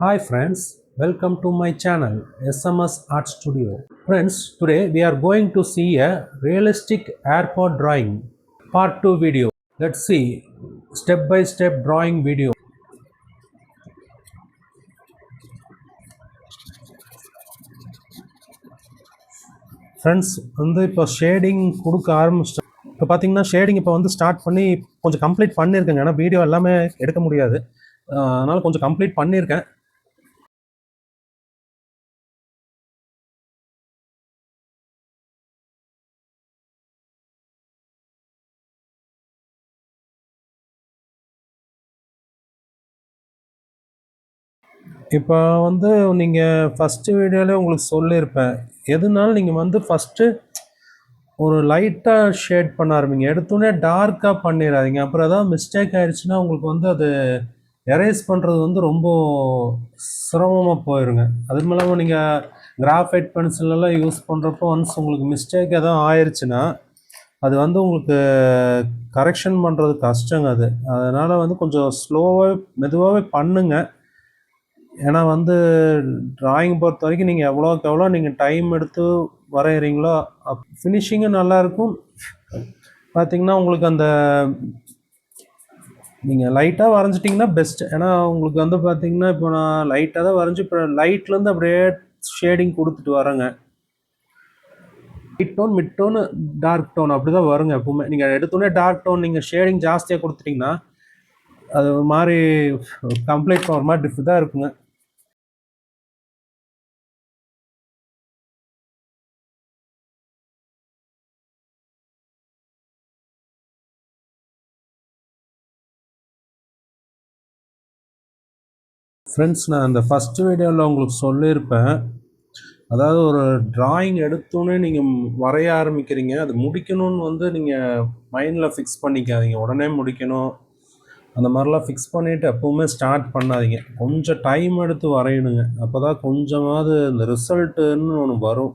Hi friends, welcome to my channel SMS Art Studio. Friends, today we are going to see a realistic airport drawing part 2 video. Let's see step by step drawing video. Friends இப்போ shading கொடுக்க ஆரம்பிச்சிட்டேன். இப்போ பார்த்தீங்கன்னா shading இப்போ start பண்ணி கொஞ்சம் complete பண்ணியிருக்கேங்க. ஏன்னா video எல்லாமே எடுக்க முடியாது, அதனால் கொஞ்சம் கம்ப்ளீட் பண்ணியிருக்கேன். இப்போ நீங்கள் ஃபஸ்ட்டு வீடியோவில் உங்களுக்கு சொல்லியிருப்பேன், எதுனாலும் நீங்கள் ஃபஸ்ட்டு ஒரு லைட்டாக ஷேட் பண்ண ஆரம்பிங்க. எடுத்தோடனே டார்க்காக பண்ணிடாதீங்க. அப்புறம் ஏதாவது மிஸ்டேக் ஆயிடுச்சுன்னா உங்களுக்கு அது எரேஸ் பண்ணுறது ரொம்ப சிரமமாக போயிருங்க. அதுவும் இல்லாமல் நீங்கள் கிராஃபைட் பென்சிலெல்லாம் யூஸ் பண்ணுறப்போ உங்களுக்கு மிஸ்டேக் எதாவது ஆயிடுச்சுன்னா அது உங்களுக்கு கரெக்ஷன் பண்ணுறது கஷ்டங்க. அதனால் கொஞ்சம் ஸ்லோவாக மெதுவாகவே பண்ணுங்கள். ஏன்னா ட்ராயிங் பொறுத்த வரைக்கும் நீங்கள் எவ்வளோக்கு எவ்வளோ நீங்கள் டைம் எடுத்து வரைகிறீங்களோ ஃபினிஷிங்கும் நல்லாயிருக்கும். பார்த்திங்கன்னா உங்களுக்கு நீங்கள் லைட்டாக வரைஞ்சிட்டிங்கன்னா பெஸ்ட். ஏன்னா உங்களுக்கு பார்த்திங்கன்னா இப்போ நான் லைட்டாக தான் வரைஞ்சி இப்போ லைட்லேருந்து அப்படியே ஷேடிங் கொடுத்துட்டு வரேங்க. Light tone, mid tone, dark tone அப்படி தான் வருங்க எப்பவுமே. நீங்கள் எடுத்தோடனே டார்க் டோன் நீங்கள் ஷேடிங் ஜாஸ்தியாக கொடுத்துட்டிங்கன்னா அது ஒரு மாதிரி கம்ப்ளீட் ஒரு மாதிரி இதாக இருக்குங்க. ஃப்ரெண்ட்ஸ், நான் அந்த ஃபஸ்ட்டு வீடியோவில் உங்களுக்கு சொல்லியிருப்பேன், அதாவது ஒரு ட்ராயிங் எடுத்தோன்னே நீங்கள் வரைய ஆரம்பிக்கிறீங்க, அது முடிக்கணும்னு நீங்கள் மைண்டில் ஃபிக்ஸ் பண்ணிக்காதீங்க. உடனே முடிக்கணும் அந்த மாதிரிலாம் ஃபிக்ஸ் பண்ணிவிட்டு எப்போவுமே ஸ்டார்ட் பண்ணாதீங்க. கொஞ்சம் டைம் எடுத்து வரையணுங்க. அப்போ தான் கொஞ்சமாவது இந்த ரிசல்ட்டுன்னு ஒன்று வரும்.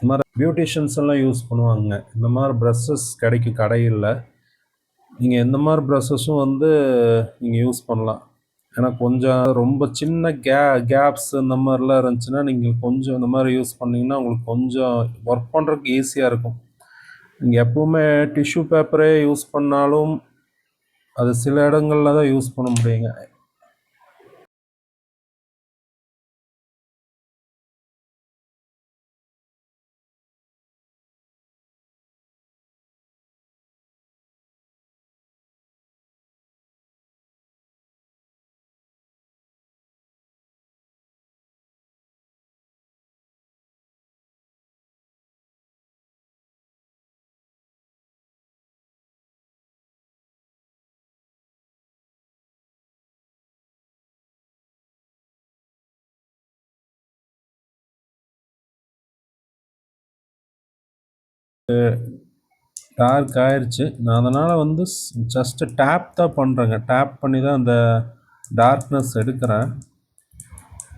இந்த மாதிரி பியூட்டிஷியன்ஸ் எல்லாம் யூஸ் பண்ணுவாங்க. இந்த மாதிரி ப்ரஷ்ஷஸ் கிடைக்கும் கடையில். நீங்கள் எந்த மாதிரி ப்ரஷ்ஷஸும் நீங்கள் யூஸ் பண்ணலாம். ஏன்னா கொஞ்சம் ரொம்ப சின்ன கேப்ஸ் இந்த மாதிரிலாம் இருந்துச்சுன்னா நீங்கள் கொஞ்சம் இந்த மாதிரி யூஸ் பண்ணிங்கன்னா உங்களுக்கு கொஞ்சம் ஒர்க் பண்ணுறதுக்கு ஈஸியாக இருக்கும். நீங்கள் எப்போவுமே டிஷ்யூ பேப்பரே யூஸ் பண்ணாலும் அது சில இடங்களில் தான் யூஸ் பண்ண முடியுங்க. டார்க் ஆயிடுச்சு. நான் அதனால் ஜஸ்ட்டு டேப் தான் பண்ணுறேங்க. டேப் பண்ணி தான் அந்த டார்க்னஸ் எடுக்கிறேன்.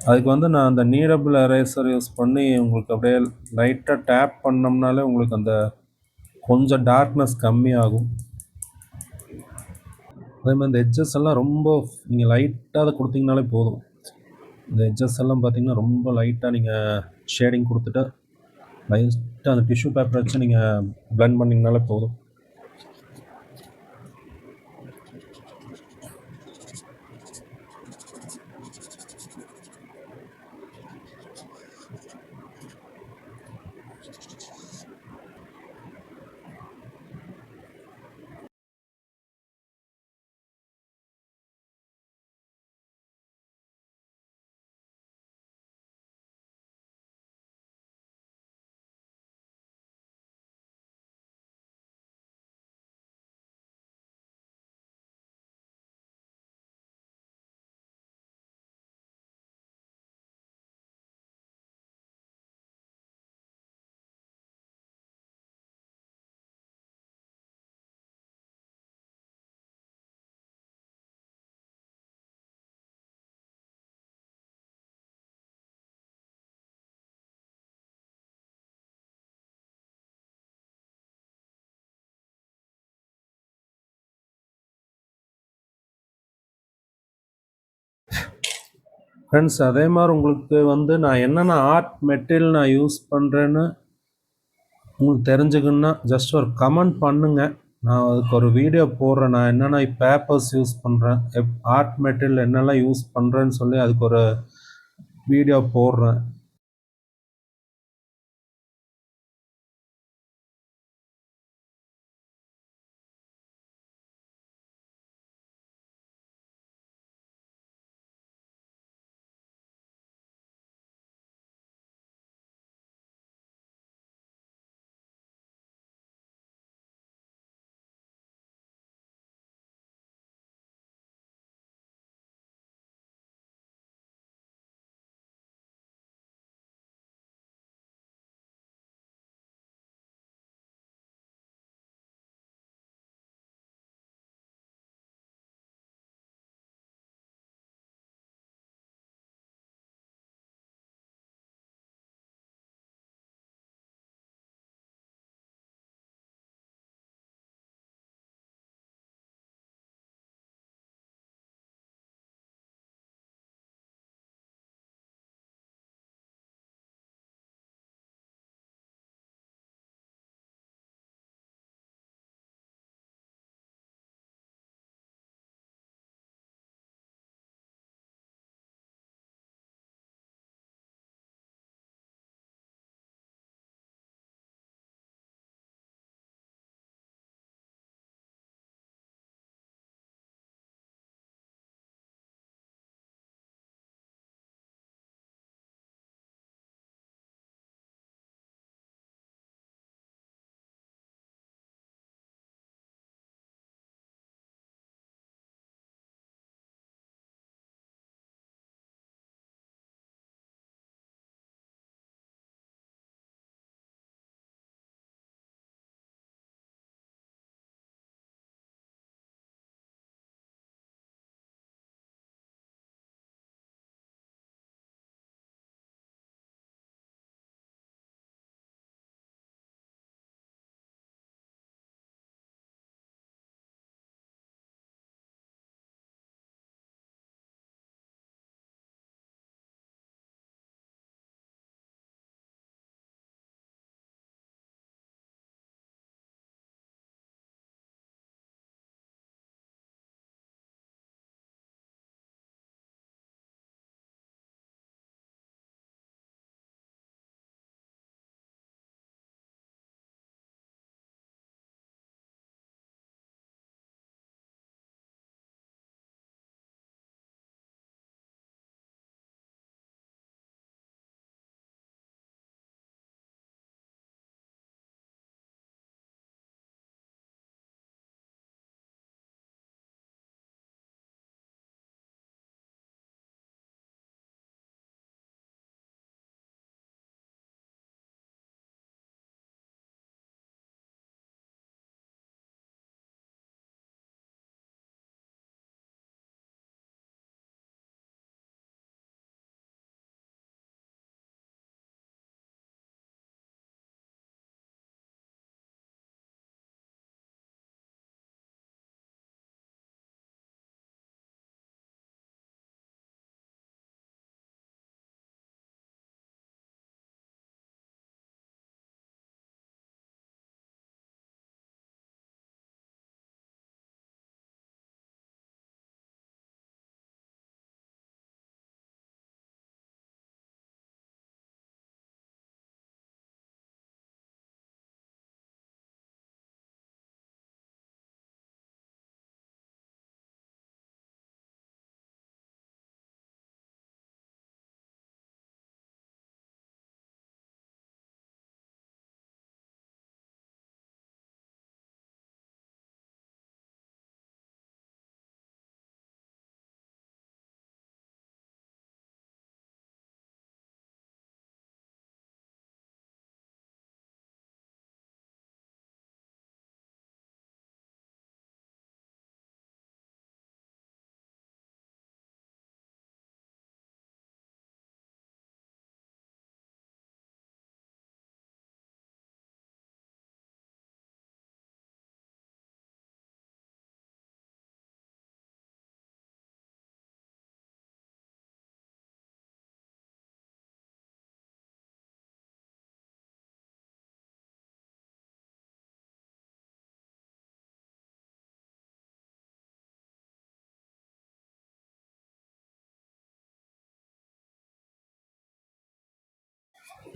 அதுக்கு நான் அந்த நீடபிள் எரேசர் யூஸ் பண்ணி உங்களுக்கு அப்படியே லைட்டாக டேப் பண்ணோம்னாலே உங்களுக்கு அந்த கொஞ்சம் டார்க்னஸ் கம்மியாகும். அதே மாதிரி இந்த எட்ஜஸ் எல்லாம் ரொம்ப நீங்கள் லைட்டாக அதை கொடுத்தீங்கனாலே போதும். இந்த எட்ஜஸ் எல்லாம் பார்த்தீங்கன்னா ரொம்ப லைட்டாக நீங்கள் ஷேடிங் கொடுத்துட்டு லைட்டாக அந்த டிஷ்யூ பேப்பரை வச்சு நீங்கள் பிளெண்ட் பண்ணிங்கனாலே போதும். ஃப்ரெண்ட்ஸ் அதே மாதிரி உங்களுக்கு வந்து நான் என்னென்ன ஆர்ட் மெட்டீரியல் நான் யூஸ் பண்ணுறேன்னு உங்களுக்கு தெரிஞ்சுக்கணுன்னா ஜஸ்ட் ஒரு கமெண்ட் பண்ணுங்கள். நான் அதுக்கு ஒரு வீடியோ போடுறேன். நான் என்னென்ன பேப்பர்ஸ் யூஸ் பண்ணுறேன், ஆர்ட் மெட்டீரியல் என்னெல்லாம் யூஸ் பண்ணுறேன்னு சொல்லி அதுக்கு ஒரு வீடியோ போடுறேன்.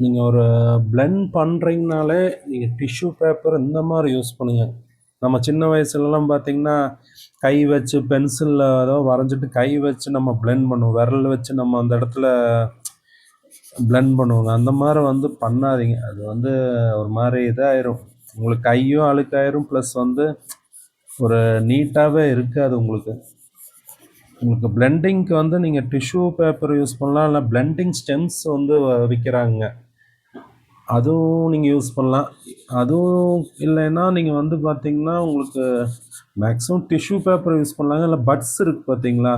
நீங்கள் ஒரு பிளெண்ட் பண்ணுறீங்கனாலே நீங்கள் டிஷ்யூ பேப்பர் இந்த மாதிரி யூஸ் பண்ணுங்கள். நம்ம சின்ன வயசுலலாம் பார்த்தீங்கன்னா கை வச்சு பென்சிலில் ஏதோ வரைஞ்சிட்டு கை வச்சு நம்ம பிளெண்ட் பண்ணுவோம், விரல் வச்சு நம்ம அந்த இடத்துல பிளெண்ட் பண்ணுவோங்க. அந்த மாதிரி வந்து பண்ணாதீங்க. அது வந்து ஒரு மாதிரி இதாயிரும், உங்களுக்கு கையும் அழுக்காயிரும், ப்ளஸ் வந்து ஒரு நீட்டாகவே இருக்காது உங்களுக்கு. உங்களுக்கு பிளெண்டிங்க்கு வந்து நீங்கள் டிஷ்யூ பேப்பர் யூஸ் பண்ணலாம், இல்லை பிளெண்டிங் ஸ்டெம்ஸ் வந்து விற்கிறாங்க, அதுவும் நீங்கள் யூஸ் பண்ணலாம். அதுவும் இல்லைன்னா நீங்கள் வந்து பார்த்தீங்கன்னா உங்களுக்கு மேக்ஸிமம் டிஷ்யூ பேப்பர் யூஸ் பண்ணலாங்க, இல்லை பட்ஸ் இருக்குது பார்த்தீங்களா,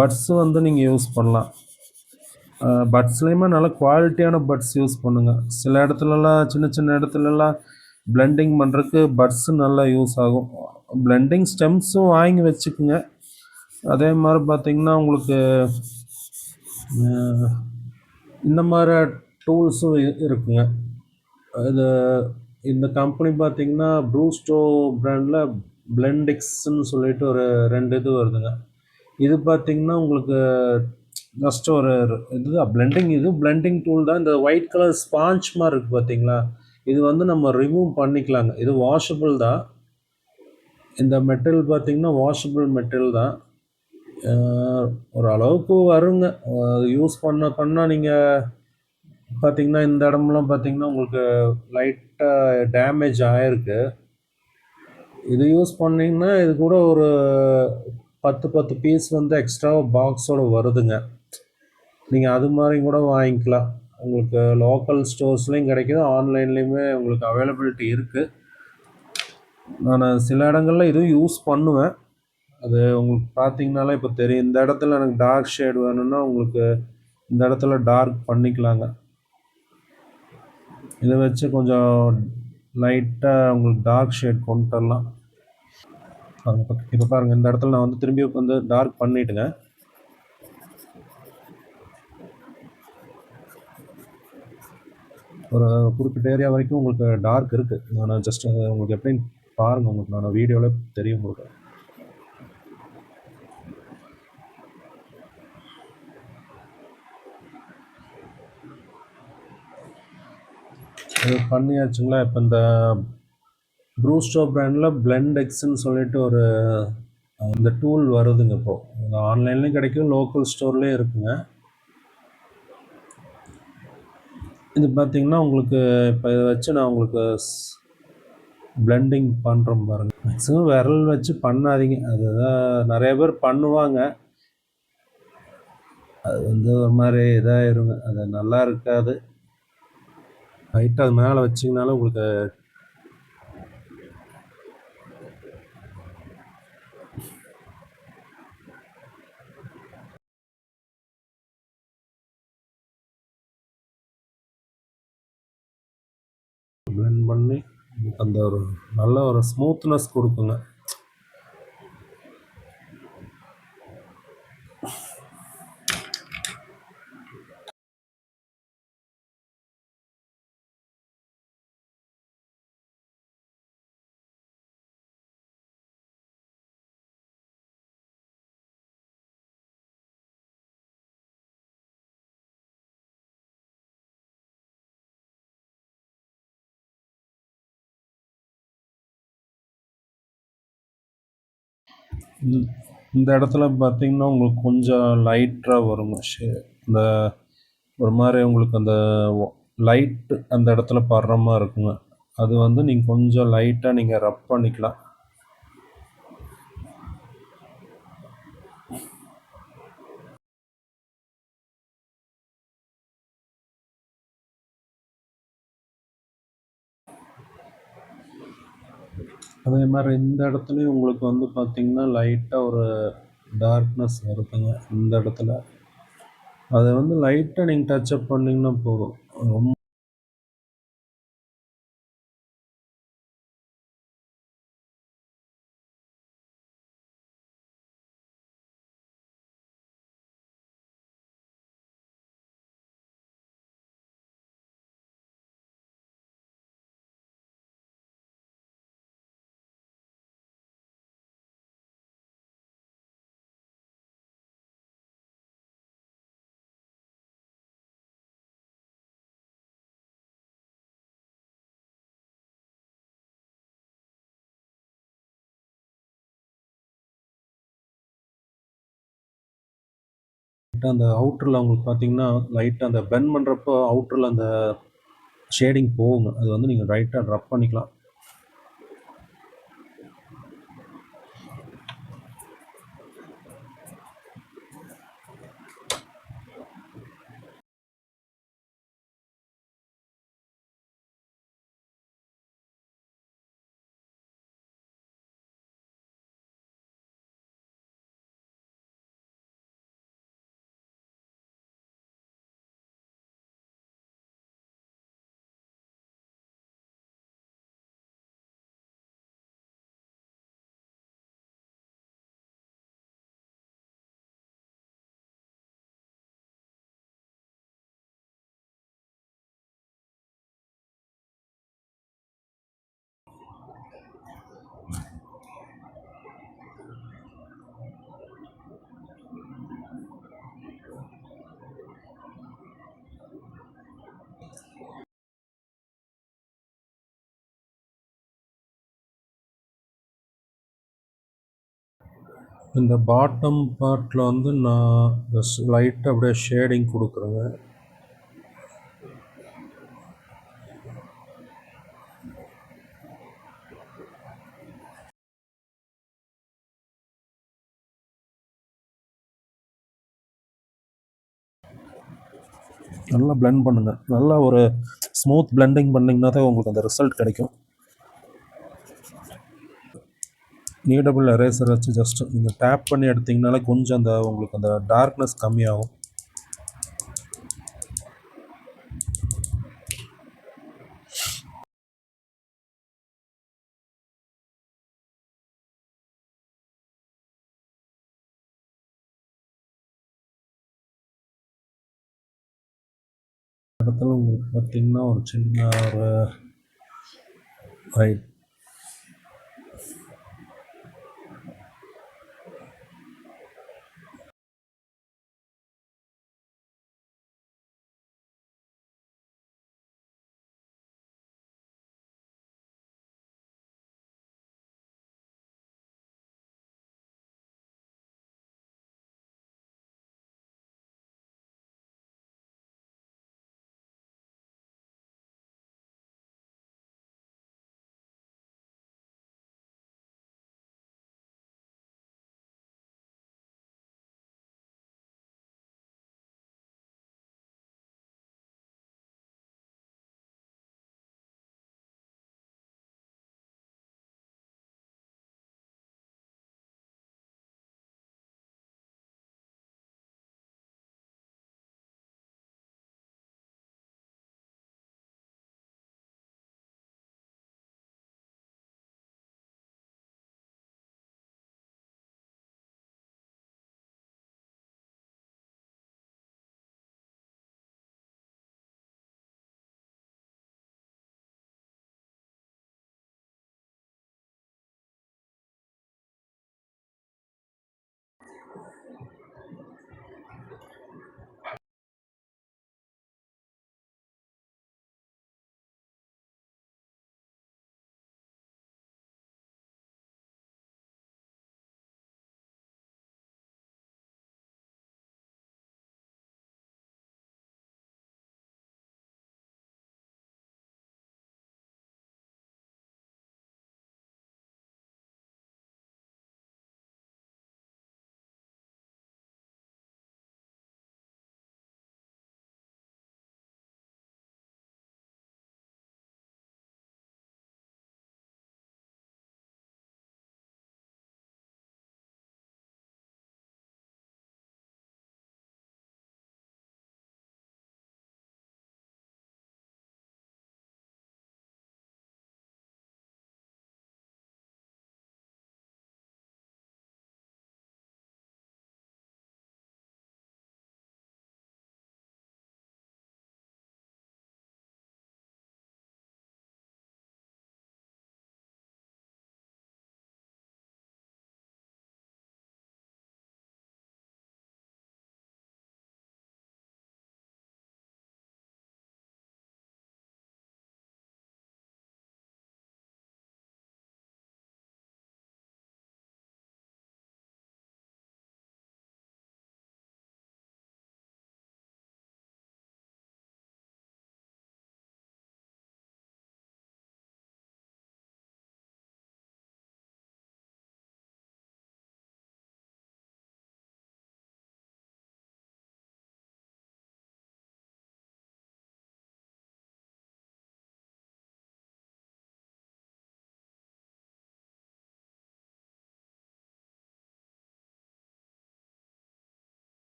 பட்ஸு வந்து நீங்கள் யூஸ் பண்ணலாம். பட்ஸ்லேயுமே நல்ல குவாலிட்டியான பட்ஸ் யூஸ் பண்ணுங்கள். சில இடத்துலலாம் சின்ன சின்ன இடத்துலலாம் பிளெண்டிங் பண்ணுறதுக்கு பட்ஸு நல்லா யூஸ் ஆகும். பிளெண்டிங் ஸ்டெம்ஸும் வாங்கி வச்சுக்குங்க. அதே மாதிரி பார்த்தீங்கன்னா உங்களுக்கு இந்த மாதிரி டூல்ஸும் இருக்குங்க. இது இந்த கம்பெனி பார்த்தீங்கன்னா ப்ரூஸ்டோ பிராண்டில் பிளெண்டிக்ஸ்ன்னு சொல்லிட்டு ஒரு 2 இது வருதுங்க. இது பார்த்தீங்கன்னா உங்களுக்கு ஜஸ்ட் ஒரு இதுதான் பிளெண்டிங், இது பிளெண்டிங் டூல் தான். இந்த ஒயிட் கலர் ஸ்பாஞ்ச் மாதிரி இருக்குது பார்த்தீங்களா, இது வந்து நம்ம ரிமூவ் பண்ணிக்கலாங்க. இது வாஷபிள் தான். இந்த மெட்டீரியல் பார்த்தீங்கன்னா வாஷபிள் மெட்டீரியல் தான். ஒரு அளவுக்கு வருங்க. யூஸ் பண்ண பண்ண நீங்கள் பார்த்தீங்கன்னா இந்த இடம்லாம் பார்த்தீங்கன்னா உங்களுக்கு லைட்டாக டேமேஜ் ஆகிருக்கு. இது யூஸ் பண்ணிங்கன்னா இது கூட ஒரு 10 பீஸ் வந்து எக்ஸ்ட்ராவாக பாக்ஸோடு வருதுங்க. நீங்கள் அது மாதிரி கூட வாங்கிக்கலாம். உங்களுக்கு லோக்கல் ஸ்டோர்ஸ்லேயும் கிடைக்குது, ஆன்லைன்லேயுமே உங்களுக்கு அவைலபிலிட்டி இருக்குது. நான் சில இடங்களில் இதுவும் யூஸ் பண்ணுவேன். அது உங்களுக்கு பார்த்தீங்கனாலே இப்போ தெரியும். இந்த இடத்துல எனக்கு டார்க் ஷேட் வேணும்னா உங்களுக்கு இந்த இடத்துல டார்க் பண்ணிக்கலாங்க. இதை வச்சு கொஞ்சம் லைட்டாக உங்களுக்கு டார்க் ஷேட் கொண்டு வரலாம். இப்போ பாருங்கள், இந்த இடத்துல நான் வந்து திரும்பி வந்து டார்க் பண்ணிவிட்டுங்க. ஒரு குறிப்பிட்ட ஏரியா வரைக்கும் உங்களுக்கு டார்க் இருக்குது. நான் ஜஸ்ட் உங்களுக்கு எப்படின்னு பாருங்கள், உங்களுக்கு நான் வீடியோவில் தெரியும் உங்களுக்கு. அது பண்ணியாச்சுங்களா? இப்போ இந்த ப்ரூஸ்டோ பிராண்டில் பிளெண்ட் எக்ஸ்ன்னு சொல்லிட்டு ஒரு இந்த டூல் வருதுங்க. இப்போது ஆன்லைன்லேயும் கிடைக்கும், லோக்கல் ஸ்டோர்லேயும் இருக்குங்க. இது பார்த்தீங்கன்னா உங்களுக்கு இப்போ இதை வச்சு நான் உங்களுக்கு பிளெண்டிங் பண்ணுறோம் பாருங்கள். மேக்ஸிமம் விரல் வச்சு பண்ணாதீங்க, அதுதான் நிறைய பேர் பண்ணுவாங்க. அது வந்து ஒரு மாதிரி இதாகிருங்க, அது நல்லா இருக்காது. லைட்டாக அது மேலே வச்சிங்கனாலும் உங்களுக்கு பிளெண்ட் பண்ணி அந்த ஒரு நல்ல ஒரு ஸ்மூத்னஸ் கொடுக்குங்க. இந்த இடத்துல பார்த்தீங்கன்னா உங்களுக்கு கொஞ்சம் லைட்டாக வருங்க இந்த ஒரு மாதிரி உங்களுக்கு அந்த லைட்டு அந்த இடத்துல படுற மாதிரி இருக்குங்க. அது வந்து நீங்கள் கொஞ்சம் லைட்டாக நீங்கள் ரப் பண்ணிக்கலாம். அதே மாதிரி இந்த இடத்துலையும் உங்களுக்கு வந்து பார்த்தீங்கன்னா லைட்டாக ஒரு டார்க்னஸ் வருதுங்க இந்த இடத்துல. அதை வந்து லைட்டாக நீங்கள் டச்சப் பண்ணிங்கன்னா போதும். ரொம்ப அந்த அவுட்டரில் உங்களுக்கு பார்த்தீங்கன்னா லைட்டாக அந்த பெண்ட் பண்ணுறப்போ அவுட்டரில் அந்த ஷேடிங் போகுங்க. அது வந்து நீங்கள் ரைட்டாக ரப் பண்ணிக்கலாம். இந்த பாட்டம் பார்ட்டில் வந்து நான் லைட்டாக அப்படியே ஷேடிங் கொடுக்குறேங்க. நல்லா blend பண்ணுங்கள். நல்லா ஒரு ஸ்மூத் பிளெண்டிங் பண்ணிங்கன்னா தான் உங்களுக்கு அந்த ரிசல்ட் கிடைக்கும். நீடபிள் எரேசர் வச்சு ஜஸ்ட் நீங்கள் டேப் பண்ணி எடுத்திங்கனாலே கொஞ்சம் அந்த உங்களுக்கு அந்த டார்க்னஸ் கம்மியாகும். இடத்துல உங்களுக்கு பார்த்தீங்கன்னா ஒரு சின்ன ஒரு ரைட்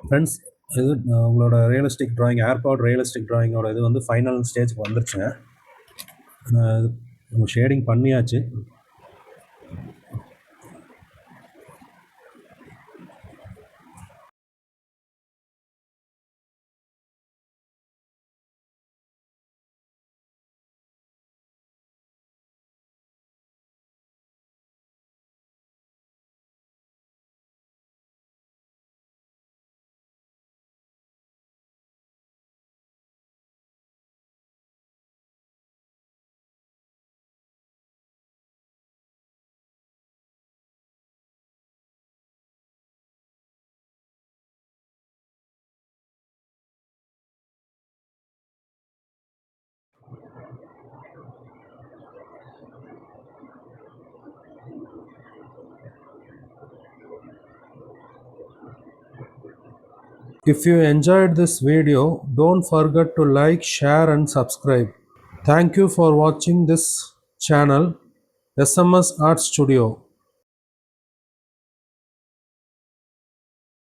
ஃப்ரெண்ட்ஸ், இது உங்களோட ரியலிஸ்டிக் ட்ராயிங், ஏர்போர்ட் ரியலிஸ்டிக் ட்ராயிங்கோட இது வந்து ஃபைனல் ஸ்டேஜ்க்கு வந்துருச்சுங்க. இது ஷேடிங் பண்ணியாச்சு. If you enjoyed this video, don't forget to like, share and subscribe. Thank you for watching this channel, SMS Art Studio.